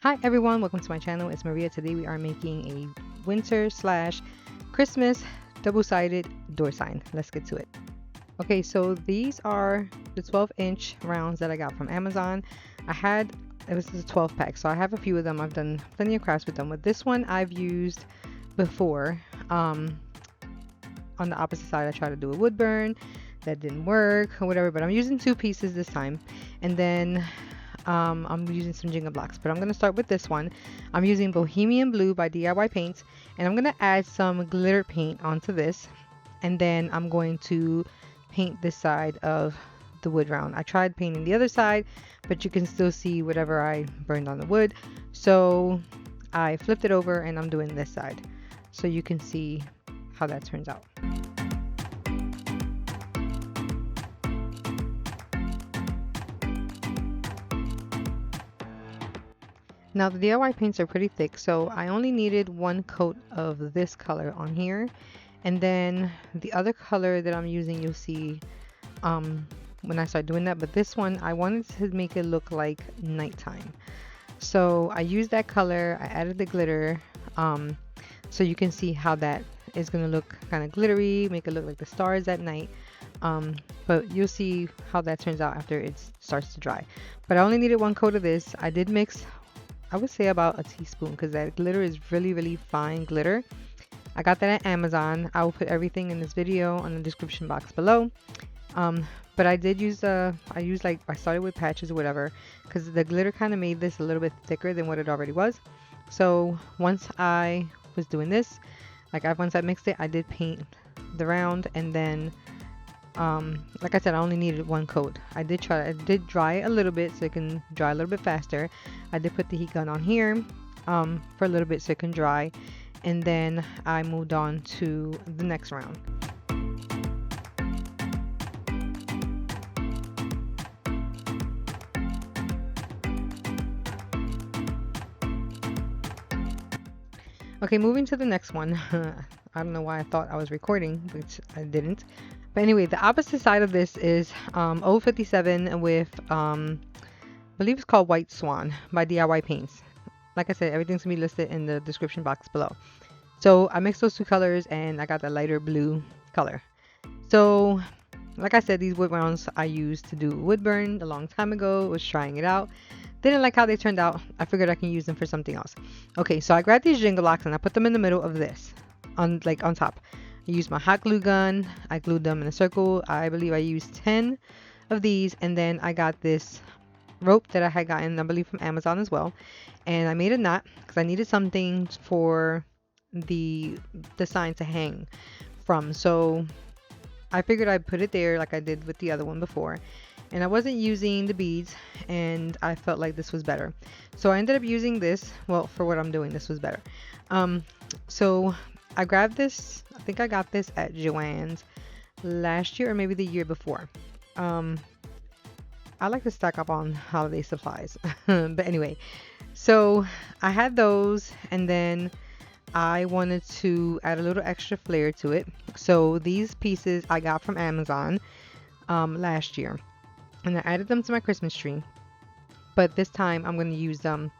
Hi everyone, welcome to my channel. It's Maria. Today we are making a winter slash Christmas double-sided door sign. Let's get to it. Okay, so these are the 12-inch rounds that I got from Amazon. It was a 12 pack, so I have a few of them. I've done plenty of crafts with them. With this one I've used before. On the opposite side I tried to do a wood burn. That didn't work or whatever, but I'm using 2 pieces this time. And then I'm using some Jenga blocks, but I'm going to start with this one. I'm using Bohemian Blue by DIY Paints, and I'm going to add some glitter paint onto this, and then I'm going to paint this side of the wood round. I tried painting the other side, but you can still see whatever I burned on the wood, so I flipped it over and I'm doing this side so you can see how that turns out. Now the DIY paints are pretty thick, so I only needed 1 coat of this color on here, and then the other color that I'm using you'll see when I start doing that, but this one I wanted to make it look like nighttime. So I used that color, I added the glitter, so you can see how that is going to look kind of glittery, make it look like the stars at night. But you'll see how that turns out after it starts to dry. But I only needed 1 coat of this. I did mix, I would say, about a teaspoon, because that glitter is really fine glitter. I got that at Amazon. I will put everything in this video on the description box below. But I did use I started with patches or whatever, because the glitter kind of made this a little bit thicker than what it already was. So once I was doing this, once I mixed it, I did paint the round, and then like I said, I only needed 1 coat. I did dry it a little bit so it can dry a little bit faster. I did put the heat gun on here for a little bit so it can dry, and then I moved on to the next round. Okay, moving to the next one. I don't know why I thought I was recording, which I didn't. But anyway, the opposite side of this is 057 with, I believe it's called White Swan by DIY Paints. Like I said, everything's going to be listed in the description box below. So I mixed those 2 colors and I got the lighter blue color. So like I said, these wood rounds I used to do wood burn a long time ago. Was trying it out. Didn't like how they turned out. I figured I can use them for something else. Okay, so I grabbed these Jenga blocks and I put them in the middle of this, on top. I used my hot glue gun. I glued them in a circle. I believe I used 10 of these, and then I got this rope that I had gotten, I believe, from Amazon as well, and I made a knot because I needed something for the sign to hang from. So I figured I'd put it there like I did with the other one before, and I wasn't using the beads, and I felt like this was better, so I ended up using this. Well, for what I'm doing, this was better. So I grabbed this. I think I got this at Joann's last year or maybe the year before. I like to stock up on holiday supplies. But anyway, so I had those, and then I wanted to add a little extra flair to it. So these pieces I got from Amazon last year, and I added them to my Christmas tree. But this time I'm going to use them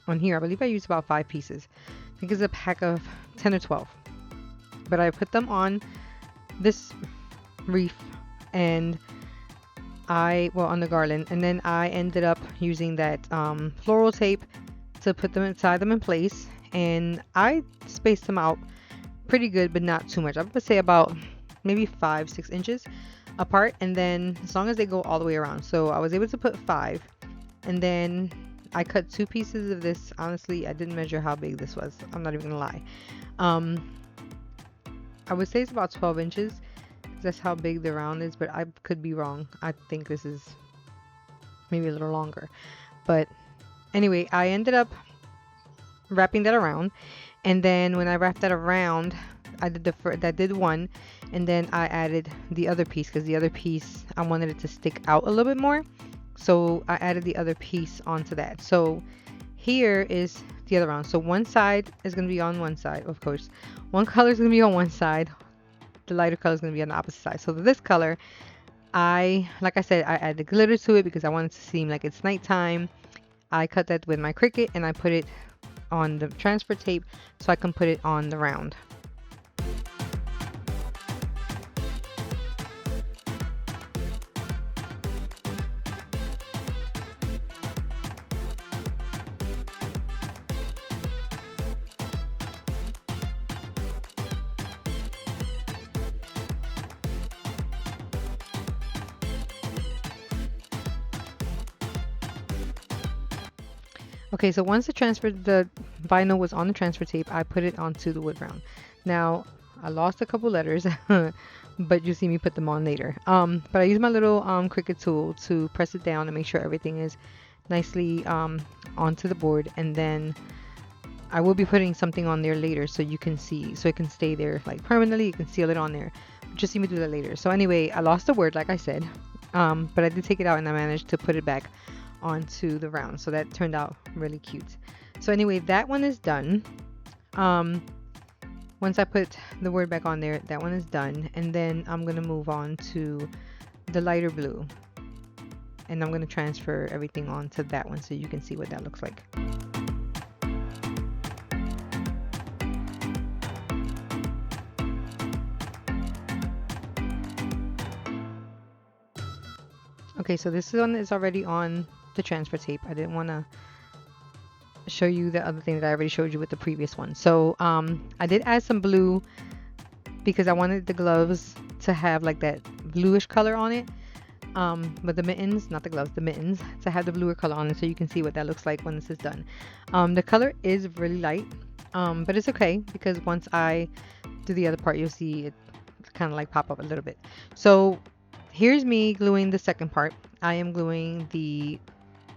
on here. I believe I used about 5 pieces. I think it's a pack of 10 or 12. But I put them on this wreath and on the garland, and then I ended up using that floral tape to put them inside them in place, and I spaced them out pretty good, but not too much. I would say about maybe 5-6 inches apart, and then as long as they go all the way around. So I was able to put 5, and then I cut 2 pieces of this. Honestly, I didn't measure how big this was. I'm not even gonna lie. I would say it's about 12 inches. That's how big the round is, but I could be wrong. I think this is maybe a little longer. But anyway, I ended up wrapping that around, and then when I wrapped that around, I did one, and then I added the other piece, because the other piece I wanted it to stick out a little bit more. So I added the other piece onto that. So here is the other round. So one side is going to be on one side, of course. One color is going to be on one side. The lighter color is going to be on the opposite side. So this color, like I said, I added glitter to it because I wanted it to seem like it's nighttime. I cut that with my Cricut and I put it on the transfer tape so I can put it on the round. Okay, so once the vinyl was on the transfer tape, I put it onto the wood round. Now, I lost a couple letters, but you see me put them on later. But I use my little Cricut tool to press it down and make sure everything is nicely onto the board. And then I will be putting something on there later so you can see, so it can stay there like permanently. You can seal it on there. Just see me do that later. So anyway, I lost the word, like I said, but I did take it out and I managed to put it back onto the round, so that turned out really cute. So anyway, that one is done. Once I put the word back on there, that one is done, and then I'm gonna move on to the lighter blue, and I'm gonna transfer everything onto that one so you can see what that looks like. Okay, so this one is already on the transfer tape. I didn't want to show you the other thing that I already showed you with the previous one. So I did add some blue because I wanted the gloves to have like that bluish color on it. But the mittens, not the gloves, the mittens, to have the bluer color on it so you can see what that looks like when this is done. The color is really light, but it's okay because once I do the other part, you'll see it kind of like pop up a little bit. So here's me gluing the second part. I am gluing the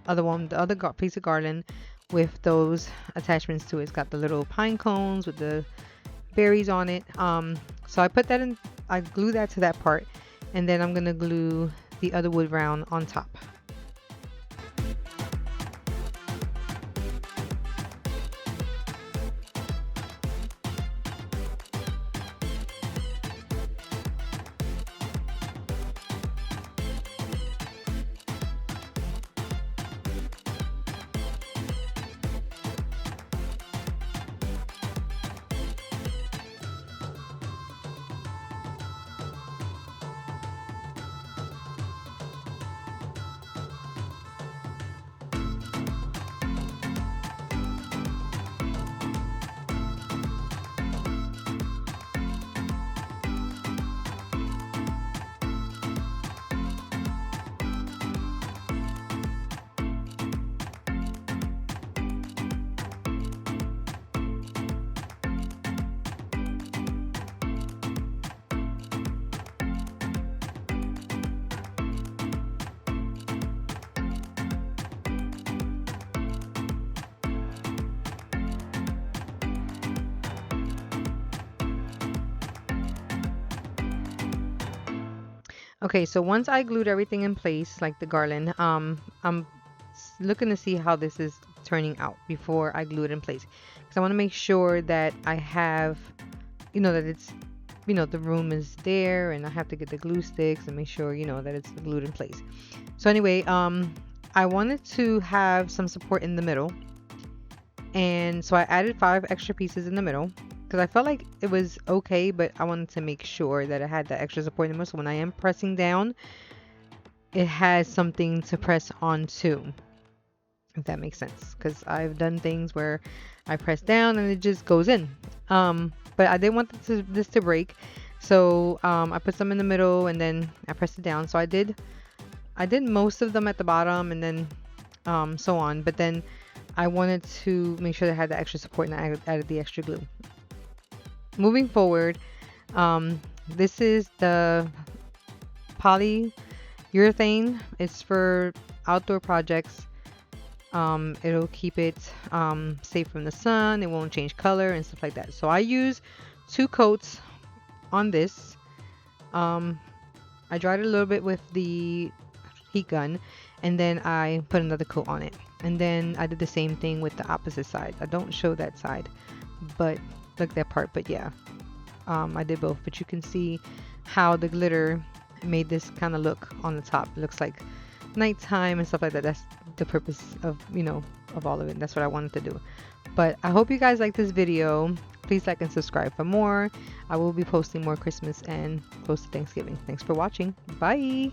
other one, the other piece of garland with those attachments to it. It's got the little pine cones with the berries on it. So I put that in, I glue that to that part, and then I'm gonna glue the other wood round on top. Okay, so once I glued everything in place, like the garland, I'm looking to see how this is turning out before I glue it in place. Because I want to make sure that I have, that it's, the room is there, and I have to get the glue sticks and make sure, that it's glued in place. So anyway, I wanted to have some support in the middle. And so I added 5 extra pieces in the middle. Because I felt like it was okay, but I wanted to make sure that it had that extra support in the middle. So when I am pressing down, it has something to press onto, if that makes sense. Because I've done things where I press down and it just goes in. But I didn't want this to break. So I put some in the middle and then I pressed it down. So I did most of them at the bottom and then so on. But then I wanted to make sure that I had the extra support, and I added the extra glue. Moving forward, this is the polyurethane. It's for outdoor projects. It'll keep it safe from the sun. It won't change color and stuff like that. So I use 2 coats on this. I dried it a little bit with the heat gun, and then I put another coat on it. And then I did the same thing with the opposite side. I don't show that side, but like that part, but yeah, I did both. But you can see how the glitter made this kind of look on the top. It looks like nighttime and stuff like that. That's the purpose of, of all of it. That's what I wanted to do. But I hope you guys like this video. Please like and subscribe for more. I will be posting more Christmas and close to Thanksgiving. Thanks for watching. Bye.